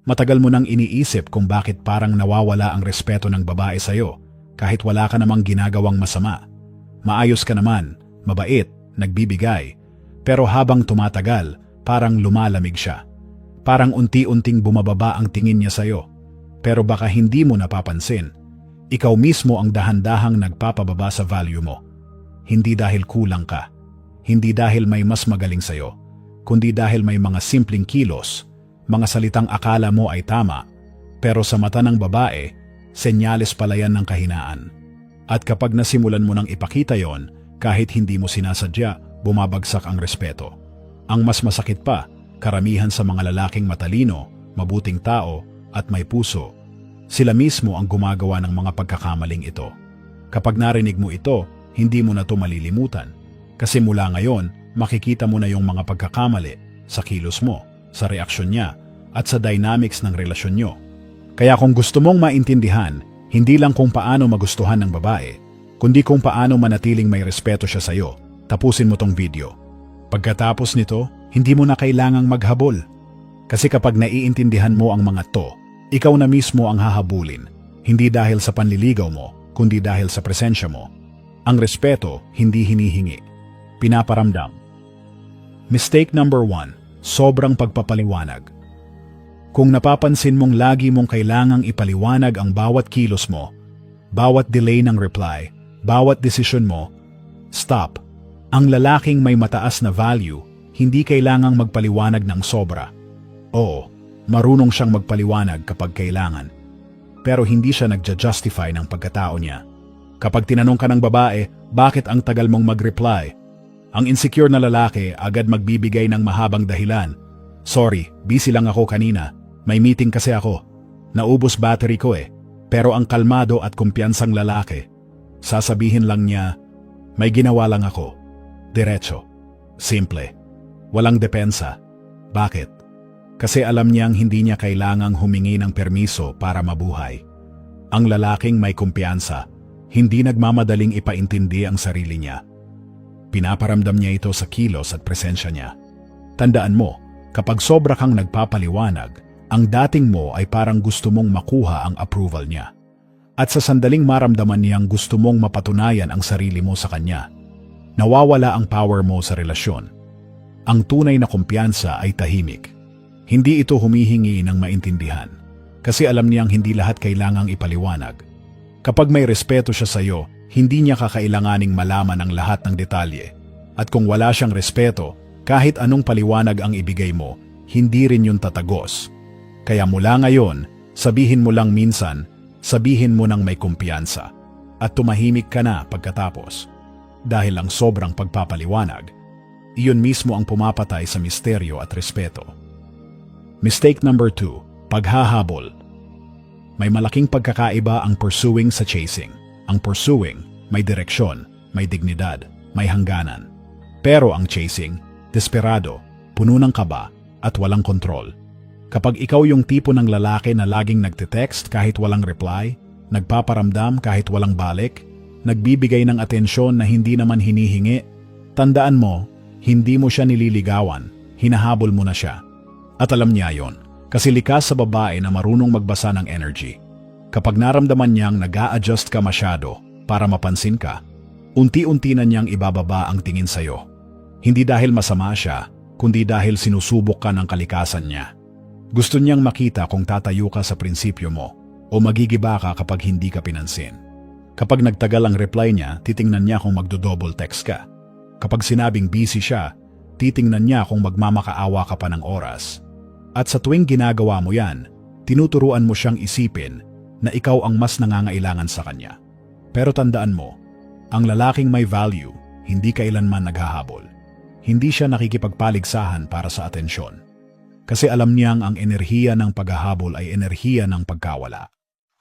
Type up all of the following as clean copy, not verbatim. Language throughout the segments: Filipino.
Matagal mo nang iniisip kung bakit parang nawawala ang respeto ng babae sa'yo kahit wala ka namang ginagawang masama. Maayos ka naman, mabait, nagbibigay. Pero habang tumatagal, parang lumalamig siya. Parang unti-unting bumababa ang tingin niya sa'yo. Pero baka hindi mo napapansin. Ikaw mismo ang dahan-dahang nagpapababa sa value mo. Hindi dahil kulang ka. Hindi dahil may mas magaling sa'yo. Kundi dahil may mga simpleng kilos, mga salitang akala mo ay tama, pero sa mata ng babae, senyales pala yan ng kahinaan. At kapag nasimulan mo nang ipakita yon, kahit hindi mo sinasadya, bumabagsak ang respeto. Ang mas masakit pa, karamihan sa mga lalaking matalino, mabuting tao, at may puso, sila mismo ang gumagawa ng mga pagkakamaling ito. Kapag narinig mo ito, hindi mo na ito malilimutan. Kasi mula ngayon, makikita mo na yung mga pagkakamali sa kilos mo, sa reaksyon niya, at sa dynamics ng relasyon nyo. Kaya kung gusto mong maintindihan, hindi lang kung paano magustuhan ng babae, kundi kung paano manatiling may respeto siya sa'yo, tapusin mo tong video. Pagkatapos nito, hindi mo na kailangang maghabol. Kasi kapag naiintindihan mo ang mga to, ikaw na mismo ang hahabulin, hindi dahil sa panliligaw mo, kundi dahil sa presensya mo. Ang respeto, hindi hinihingi. Pinaparamdam. Mistake number 1, sobrang pagpapaliwanag. Kung napapansin mong lagi mong kailangang ipaliwanag ang bawat kilos mo, bawat delay ng reply, bawat desisyon mo, stop. Ang lalaking may mataas na value, hindi kailangang magpaliwanag ng sobra. Oo, marunong siyang magpaliwanag kapag kailangan. Pero hindi siya nagja-justify ng pagkatao niya. Kapag tinanong ka ng babae, bakit ang tagal mong mag-reply? Ang insecure na lalaki agad magbibigay ng mahabang dahilan. Sorry, busy lang ako kanina. May meeting kasi ako. Naubos battery ko eh. Pero ang kalmado at kumpiyansang lalaki, sasabihin lang niya, may ginawa lang ako. Diretso. Simple. Walang depensa. Bakit? Kasi alam niyang hindi niya kailangang humingi ng permiso para mabuhay. Ang lalaking may kumpiyansa, hindi nagmamadaling ipaintindi ang sarili niya. Pinaparamdam niya ito sa kilos at presensya niya. Tandaan mo, kapag sobra kang nagpapaliwanag, ang dating mo ay parang gusto mong makuha ang approval niya. At sa sandaling maramdaman niyang gusto mong mapatunayan ang sarili mo sa kanya, nawawala ang power mo sa relasyon. Ang tunay na kumpiyansa ay tahimik. Hindi ito humihingi ng maintindihan, kasi alam niyang hindi lahat kailangang ipaliwanag. Kapag may respeto siya sa iyo, hindi niya kakailanganing malaman ang lahat ng detalye. At kung wala siyang respeto, kahit anong paliwanag ang ibigay mo, hindi rin yun tatagos. Kaya mula ngayon, sabihin mo lang minsan, sabihin mo nang may kumpiyansa. At tumahimik ka na pagkatapos. Dahil ang sobrang pagpapaliwanag, iyon mismo ang pumapatay sa misteryo at respeto. Mistake number 2, paghahabol. May malaking pagkakaiba ang pursuing sa chasing. Ang pursuing, may direksyon, may dignidad, may hangganan. Pero ang chasing, desperado, puno ng kaba, at walang kontrol. Kapag ikaw yung tipo ng lalaki na laging nagte-text kahit walang reply, nagpaparamdam kahit walang balik, nagbibigay ng atensyon na hindi naman hinihingi, tandaan mo, hindi mo siya nililigawan, hinahabol mo na siya. At alam niya yon, kasi likas sa babae na marunong magbasa ng energy. Kapag naramdaman niyang nag-a-adjust ka masyado para mapansin ka, unti-unti na niyang ibababa ang tingin sa'yo. Hindi dahil masama siya, kundi dahil sinusubok ka ng kalikasan niya. Gusto niyang makita kung tatayo ka sa prinsipyo mo o magigiba ka kapag hindi ka pinansin. Kapag nagtagal ang reply niya, titingnan niya kung magdo-double text ka. Kapag sinabing busy siya, titingnan niya kung magmamakaawa ka pa ng oras. At sa tuwing ginagawa mo yan, tinuturuan mo siyang isipin na ikaw ang mas nangangailangan sa kanya. Pero tandaan mo, ang lalaking may value, hindi kailanman naghahabol. Hindi siya nakikipagpaligsahan para sa atensyon. Kasi alam niyang ang enerhiya ng paghahabol ay enerhiya ng pagkawala.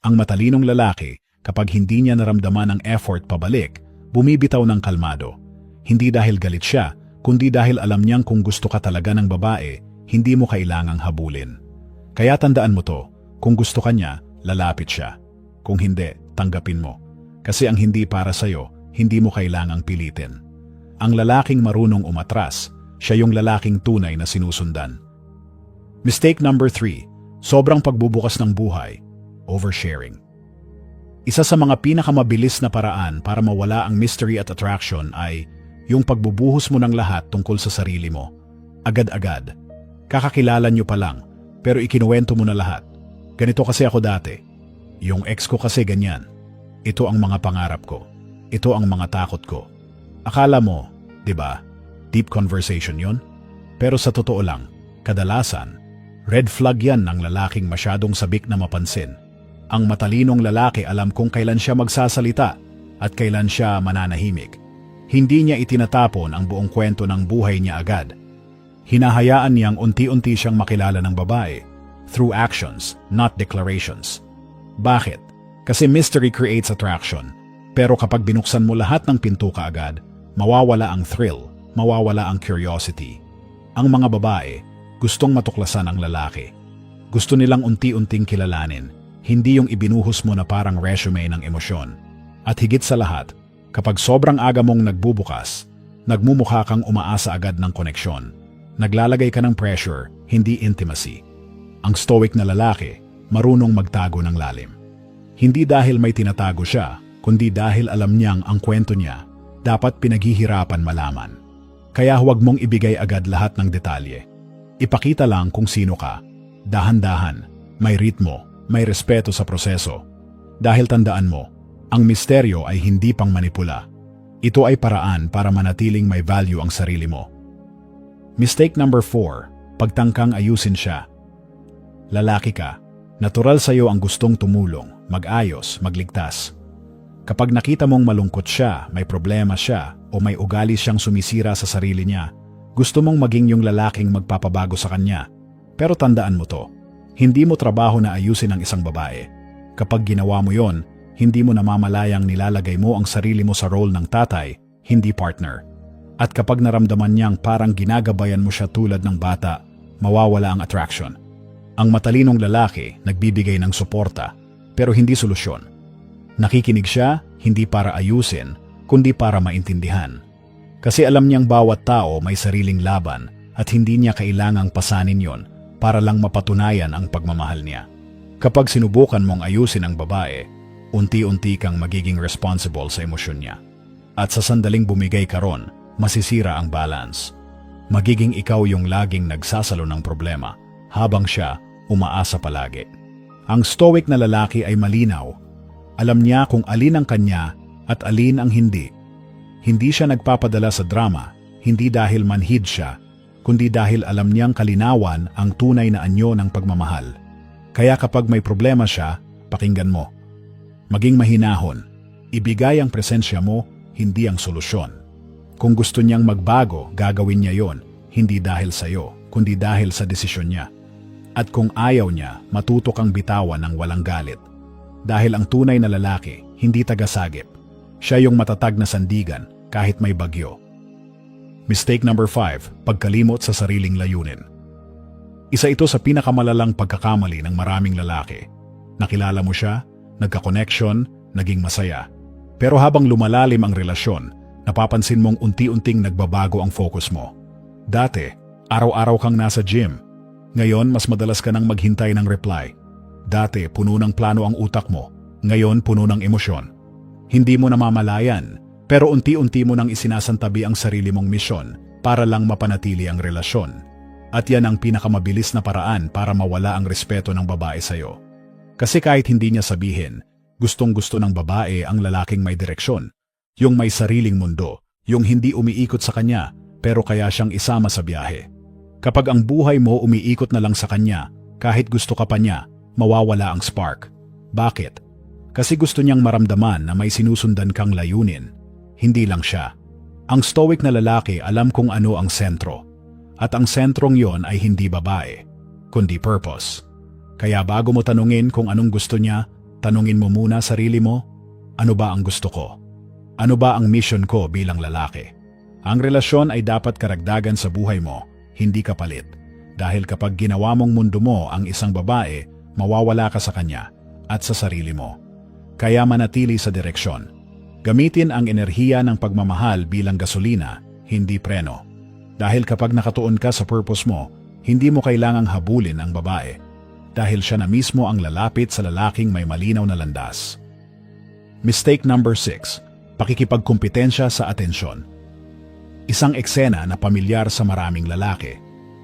Ang matalinong lalaki, kapag hindi niya naramdaman ang effort pabalik, bumibitaw ng kalmado. Hindi dahil galit siya, kundi dahil alam niyang kung gusto ka talaga ng babae, hindi mo kailangang habulin. Kaya tandaan mo to, kung gusto ka niya, lalapit siya. Kung hindi, tanggapin mo. Kasi ang hindi para sa'yo, hindi mo kailangang pilitin. Ang lalaking marunong umatras, siya yung lalaking tunay na sinusundan. Mistake number 3, Sobrang pagbubukas ng buhay, oversharing. Isa sa mga pinakamabilis na paraan para mawala ang mystery at attraction ay yung pagbubuhos mo ng lahat tungkol sa sarili mo. Agad-agad. Kakakilala nyo pa lang, pero ikinuwento mo na lahat. Ganito kasi ako dati. Yung ex ko kasi ganyan. Ito ang mga pangarap ko. Ito ang mga takot ko. Akala mo, di ba, deep conversation yon? Pero sa totoo lang, kadalasan, red flag yan ng lalaking masyadong sabik na mapansin. Ang matalinong lalaki alam kung kailan siya magsasalita at kailan siya mananahimik. Hindi niya itinatapon ang buong kwento ng buhay niya agad. Hinahayaan niyang unti-unti siyang makilala ng babae through actions, not declarations. Bakit? Kasi mystery creates attraction. Pero kapag binuksan mo lahat ng pinto kaagad, mawawala ang thrill, mawawala ang curiosity. Ang mga babae, gustong matuklasan ang lalaki. Gusto nilang unti-unting kilalanin, hindi yung ibinuhos mo na parang resume ng emosyon. At higit sa lahat, kapag sobrang aga mong nagbubukas, nagmumukha kang umaasa agad ng koneksyon. Naglalagay ka ng pressure, hindi intimacy. Ang stoic na lalaki, marunong magtago ng lalim. Hindi dahil may tinatago siya, kundi dahil alam niyang ang kwento niya, dapat pinaghihirapan malaman. Kaya huwag mong ibigay agad lahat ng detalye. Ipakita lang kung sino ka. Dahan-dahan, may ritmo, may respeto sa proseso. Dahil tandaan mo, ang misteryo ay hindi pang manipula. Ito ay paraan para manatiling may value ang sarili mo. Mistake number 4, pagtangkang ayusin siya. Lalaki ka, natural sa'yo ang gustong tumulong, mag-ayos, magligtas. Kapag nakita mong malungkot siya, may problema siya, o may ugali siyang sumisira sa sarili niya, gusto mong maging yung lalaking magpapabago sa kanya. Pero tandaan mo to, hindi mo trabaho na ayusin ang isang babae. Kapag ginawa mo yon, hindi mo namamalayang nilalagay mo ang sarili mo sa role ng tatay, hindi partner. At kapag naramdaman niyang parang ginagabayan mo siya tulad ng bata, mawawala ang attraction. Ang matalinong lalaki nagbibigay ng suporta, pero hindi solusyon. Nakikinig siya, hindi para ayusin, kundi para maintindihan. Kasi alam niyang bawat tao may sariling laban at hindi niya kailangang pasanin yon para lang mapatunayan ang pagmamahal niya. Kapag sinubukan mong ayusin ang babae, unti-unti kang magiging responsible sa emosyon niya. At sa sandaling bumigay ka ron, masisira ang balance. Magiging ikaw yung laging nagsasalo ng problema, habang siya umaasa palagi. Ang stoic na lalaki ay malinaw. Alam niya kung alin ang kanya at alin ang hindi. Hindi siya nagpapadala sa drama, hindi dahil manhid siya, kundi dahil alam niyang kalinawan ang tunay na anyo ng pagmamahal. Kaya kapag may problema siya, pakinggan mo. Maging mahinahon, ibigay ang presensya mo, hindi ang solusyon. Kung gusto niyang magbago, gagawin niya yon, hindi dahil sa iyo, kundi dahil sa desisyon niya. At kung ayaw niya, matuto kang bitawan ng walang galit. Dahil ang tunay na lalaki, hindi tagasagip. Siya yung matatag na sandigan kahit may bagyo. Mistake number 5, pagkalimot sa sariling layunin. Isa ito sa pinakamalalang pagkakamali ng maraming lalaki. Nakilala mo siya, nagka-connection, naging masaya. Pero habang lumalalim ang relasyon, napapansin mong unti-unting nagbabago ang focus mo. Dati, araw-araw kang nasa gym. Ngayon, mas madalas ka nang maghintay ng reply. Dati, puno ng plano ang utak mo. Ngayon, puno ng emosyon. Hindi mo namamalayan, pero unti-unti mo nang isinasantabi ang sarili mong misyon para lang mapanatili ang relasyon. At yan ang pinakamabilis na paraan para mawala ang respeto ng babae sa'yo. Kasi kahit hindi niya sabihin, gustong-gusto ng babae ang lalaking may direksyon, yung may sariling mundo, yung hindi umiikot sa kanya, pero kaya siyang isama sa biyahe. Kapag ang buhay mo umiikot na lang sa kanya, kahit gusto ka pa niya, mawawala ang spark. Bakit? Kasi gusto niyang maramdaman na may sinusundan kang layunin. Hindi lang siya. Ang stoic na lalaki alam kung ano ang sentro. At ang sentrong yon ay hindi babae, kundi purpose. Kaya bago mo tanungin kung anong gusto niya, tanungin mo muna sarili mo, ano ba ang gusto ko? Ano ba ang mission ko bilang lalaki? Ang relasyon ay dapat karagdagan sa buhay mo, hindi kapalit. Dahil kapag ginawa mong mundo mo ang isang babae, mawawala ka sa kanya at sa sarili mo. Kaya manatili sa direksyon. Gamitin ang enerhiya ng pagmamahal bilang gasolina, hindi preno. Dahil kapag nakatuon ka sa purpose mo, hindi mo kailangang habulin ang babae. dahil siya na mismo ang lalapit sa lalaking may malinaw na landas. Mistake number 6. Pakikipagkumpetensya sa atensyon. Isang eksena na pamilyar sa maraming lalaki.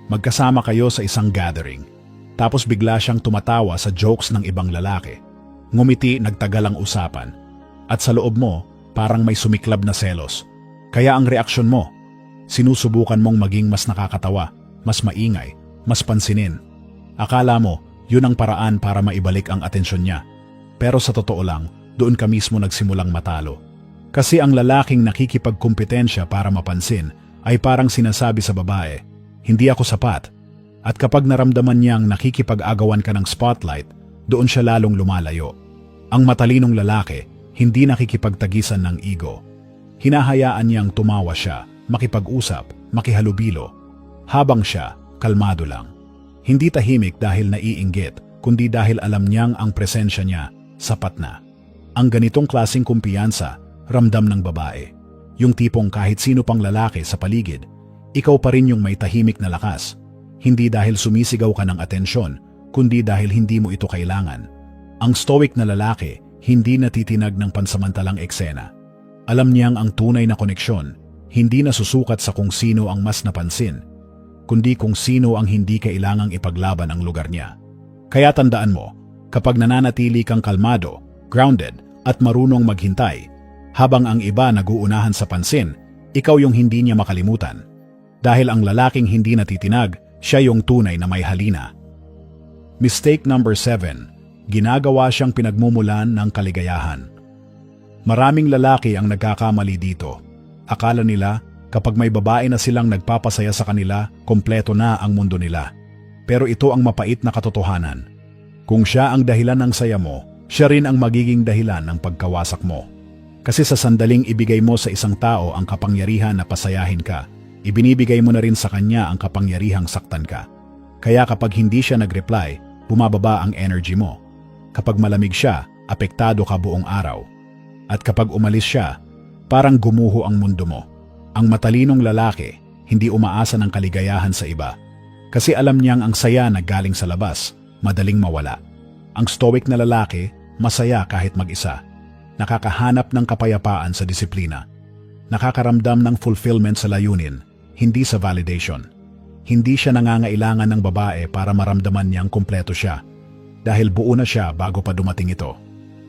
Magkasama kayo sa isang gathering. Tapos bigla siyang tumatawa sa jokes ng ibang lalaki. Ngumiti, nagtagal ang usapan. At sa loob mo, parang may sumiklab na selos. Kaya ang reaksyon mo, sinusubukan mong maging mas nakakatawa, mas maingay, mas pansinin. Akala mo, yun ang paraan para maibalik ang atensyon niya. Pero sa totoo lang, doon ka mismo nagsimulang matalo. Kasi ang lalaking nakikipagkumpetensya para mapansin ay parang sinasabi sa babae, hindi ako sapat. At kapag naramdaman niyang nakikipag-agawan ka ng spotlight, doon siya lalong lumalayo. Ang matalinong lalaki, hindi nakikipagtagisan ng ego. Hinahayaan niyang tumawa siya, makipag-usap, makihalubilo. Habang siya, kalmado lang. Hindi tahimik dahil naiinggit, kundi dahil alam niyang ang presensya niya, sapat na. Ang ganitong klaseng kumpiyansa, ramdam ng babae. Yung tipong kahit sino pang lalaki sa paligid, ikaw pa rin yung may tahimik na lakas. Hindi dahil sumisigaw ka ng atensyon, kundi dahil hindi mo ito kailangan. Ang stoic na lalaki, hindi natitinag ng pansamantalang eksena. Alam niyang ang tunay na koneksyon, hindi nasusukat sa kung sino ang mas napansin, kundi kung sino ang hindi kailangang ipaglaban ang lugar niya. Kaya tandaan mo, kapag nananatili kang kalmado, grounded, at marunong maghintay, habang ang iba naguunahan sa pansin, ikaw yung hindi niya makalimutan. Dahil ang lalaking hindi natitinag, siya yung tunay na may halina. Mistake number 7. Ginagawa siyang pinagmumulan ng kaligayahan. Maraming lalaki ang nagkakamali dito. Akala nila, kapag may babae na silang nagpapasaya sa kanila, kompleto na ang mundo nila. Pero ito ang mapait na katotohanan. Kung siya ang dahilan ng saya mo, siya rin ang magiging dahilan ng pagkawasak mo. Kasi sa sandaling ibigay mo sa isang tao ang kapangyarihan na pasayahin ka, ibinibigay mo na rin sa kanya ang kapangyarihang saktan ka. Kaya kapag hindi siya nag-reply, bumababa ang energy mo. Kapag malamig siya, apektado ka buong araw. At kapag umalis siya, parang gumuho ang mundo mo. Ang matalinong lalaki, hindi umaasa ng kaligayahan sa iba. Kasi alam niyang ang saya na galing sa labas, madaling mawala. Ang stoic na lalaki, masaya kahit mag-isa. Nakakahanap ng kapayapaan sa disiplina. Nakakaramdam ng fulfillment sa layunin, hindi sa validation. Hindi siya nangangailangan ng babae para maramdaman niyang kumpleto siya. Dahil buo na siya bago pa dumating ito.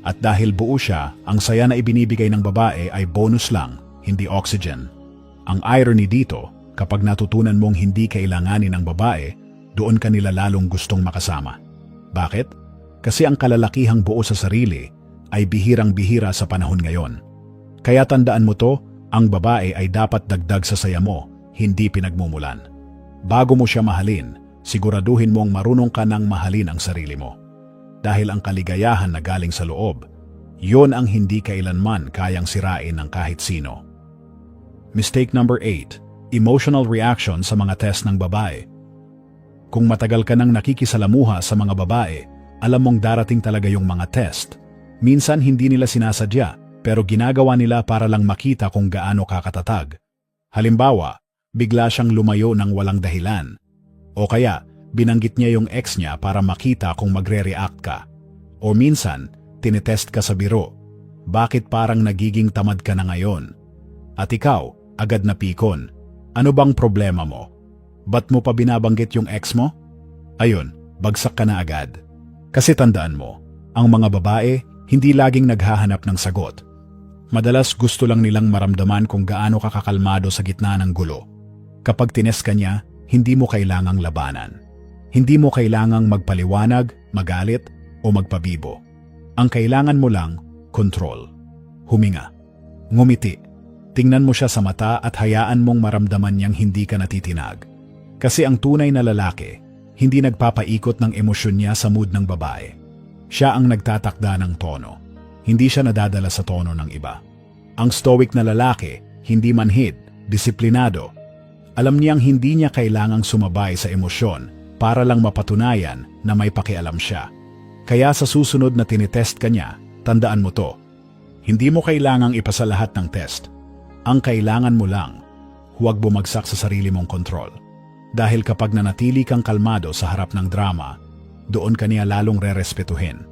At dahil buo siya, ang saya na ibinibigay ng babae ay bonus lang, hindi oxygen. Ang irony dito, kapag natutunan mong hindi kailanganin ng babae, doon ka nila lalong gustong makasama. Bakit? Kasi ang kalalakihang buo sa sarili ay bihirang-bihira sa panahon ngayon. Kaya tandaan mo to, ang babae ay dapat dagdag sa saya mo, hindi pinagmumulan. Bago mo siya mahalin, siguraduhin mong marunong ka nang mahalin ang sarili mo. Dahil ang kaligayahan na galing sa loob, yon ang hindi kailanman kayang sirain ng kahit sino. Mistake number 8. Emotional reaction sa mga test ng babae. Kung matagal ka nang nakikisalamuha sa mga babae, alam mong darating talaga yung mga test. Minsan hindi nila sinasadya, pero ginagawa nila para lang makita kung gaano kakatatag. Halimbawa, bigla siyang lumayo ng walang dahilan. O kaya, binanggit niya yung ex niya para makita kung magre-react ka. O minsan, tinetest ka sa biro. Bakit parang nagiging tamad ka na ngayon? At ikaw, agad na pikon. Ano bang problema mo? Ba't mo pa binabanggit yung ex mo? Ayun, bagsak ka na agad. Kasi tandaan mo, ang mga babae hindi laging naghahanap ng sagot. Madalas gusto lang nilang maramdaman kung gaano ka kakalmado sa gitna ng gulo. Kapag tinest ka niya, hindi mo kailangang labanan. Hindi mo kailangang magpaliwanag, magalit, o magpabibo. Ang kailangan mo lang, control. Huminga. Ngumiti. Tingnan mo siya sa mata at hayaan mong maramdaman niyang hindi ka natitinag. Kasi ang tunay na lalaki, hindi nagpapaikot ng emosyon niya sa mood ng babae. Siya ang nagtatakda ng tono. Hindi siya nadadala sa tono ng iba. Ang stoic na lalaki, hindi manhid, disiplinado. Alam niyang hindi niya kailangang sumabay sa emosyon para lang mapatunayan na may pakialam siya. Kaya sa susunod na tinitest ka niya, tandaan mo to. Hindi mo kailangang ipasa lahat ng test. Ang kailangan mo lang, huwag bumagsak sa sarili mong kontrol. Dahil kapag nanatili kang kalmado sa harap ng drama, doon ka niya lalong rerespetuhin.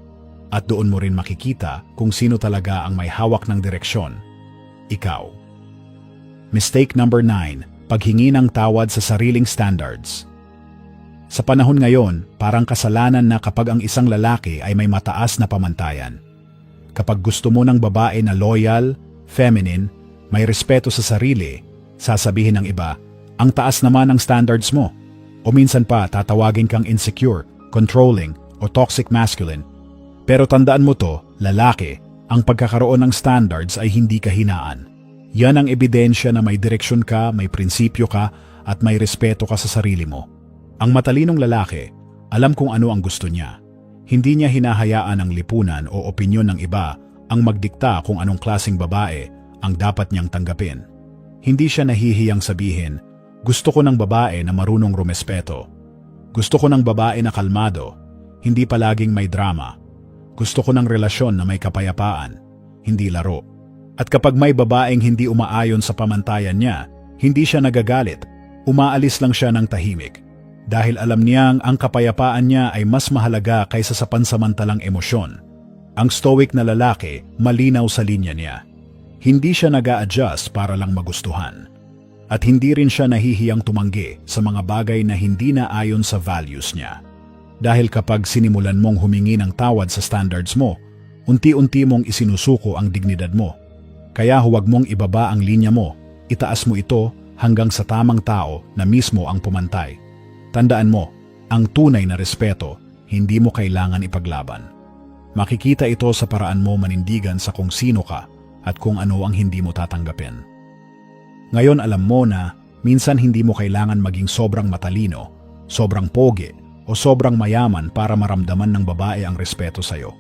At doon mo rin makikita kung sino talaga ang may hawak ng direksyon. Ikaw. Mistake number 9, paghingi ng tawad sa sariling standards. Sa panahon ngayon, parang kasalanan na kapag ang isang lalaki ay may mataas na pamantayan. Kapag gusto mo ng babae na loyal, feminine, may respeto sa sarili, sasabihin ng iba, ang taas naman ng standards mo. O minsan pa tatawagin kang insecure, controlling, o toxic masculine. Pero tandaan mo to, lalaki, ang pagkakaroon ng standards ay hindi kahinaan. Yan ang ebidensya na may direksyon ka, may prinsipyo ka, at may respeto ka sa sarili mo. Ang matalinong lalaki, alam kung ano ang gusto niya. Hindi niya hinahayaan ang lipunan o opinyon ng iba ang magdikta kung anong klaseng babae ang dapat niyang tanggapin. Hindi siya nahihiyang sabihin, gusto ko ng babae na marunong rumespeto. Gusto ko ng babae na kalmado, hindi palaging may drama. Gusto ko ng relasyon na may kapayapaan, hindi laro. At kapag may babaeng hindi umaayon sa pamantayan niya, hindi siya nagagalit, umaalis lang siya ng tahimik. Dahil alam niyang ang kapayapaan niya ay mas mahalaga kaysa sa pansamantalang emosyon. Ang stoic na lalaki, malinaw sa linya niya. Hindi siya nag-a-adjust para lang magustuhan. At hindi rin siya nahihiyang tumanggi sa mga bagay na hindi na ayon sa values niya. Dahil kapag sinimulan mong humingi ng tawad sa standards mo, unti-unti mong isinusuko ang dignidad mo. Kaya huwag mong ibaba ang linya mo, itaas mo ito hanggang sa tamang tao na mismo ang pumantay. Tandaan mo, ang tunay na respeto, hindi mo kailangan ipaglaban. Makikita ito sa paraan mo manindigan sa kung sino ka at kung ano ang hindi mo tatanggapin. Ngayon alam mo na minsan hindi mo kailangan maging sobrang matalino, sobrang pogi, o sobrang mayaman para maramdaman ng babae ang respeto sa'yo.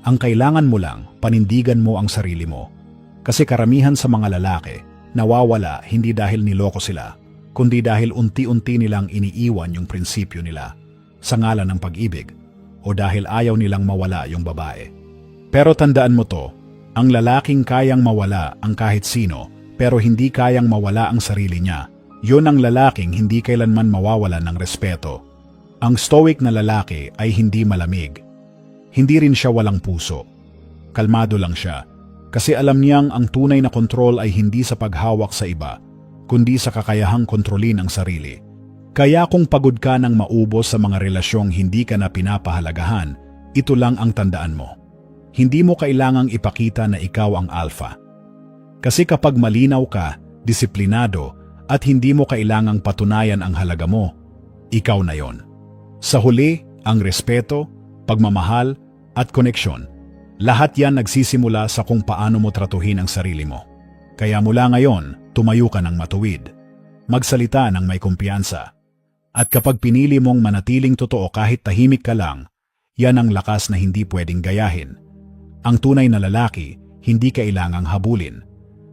Ang kailangan mo lang, panindigan mo ang sarili mo. Kasi karamihan sa mga lalaki, nawawala hindi dahil niloko sila, kundi dahil unti-unti nilang iniiwan yung prinsipyo nila sa ngalan ng pag-ibig o dahil ayaw nilang mawala yung babae. Pero tandaan mo to, ang lalaking kayang mawala ang kahit sino pero hindi kayang mawala ang sarili niya, yun ang lalaking hindi kailanman mawawalan ng respeto. Ang stoic na lalaki ay hindi malamig. Hindi rin siya walang puso. Kalmado lang siya, kasi alam niyang ang tunay na kontrol ay hindi sa paghawak sa iba, kundi sa kakayahang kontrolin ang sarili. Kaya kung pagod ka ng maubos sa mga relasyong hindi ka na pinapahalagahan, ito lang ang tandaan mo. Hindi mo kailangang ipakita na ikaw ang alpha. Kasi kapag malinaw ka, disiplinado, at hindi mo kailangang patunayan ang halaga mo, ikaw na yon. Sa huli, ang respeto, pagmamahal, at koneksyon. Lahat yan nagsisimula sa kung paano mo tratuhin ang sarili mo. Kaya mula ngayon, tumayo ka ng matuwid. Magsalita ng may kumpiyansa. At kapag pinili mong manatiling totoo kahit tahimik ka lang, yan ang lakas na hindi pwedeng gayahin. Ang tunay na lalaki, hindi kailangang habulin.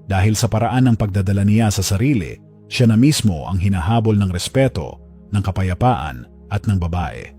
Dahil sa paraan ng pagdadala niya sa sarili, siya na mismo ang hinahabol ng respeto, ng kapayapaan, at ng babae.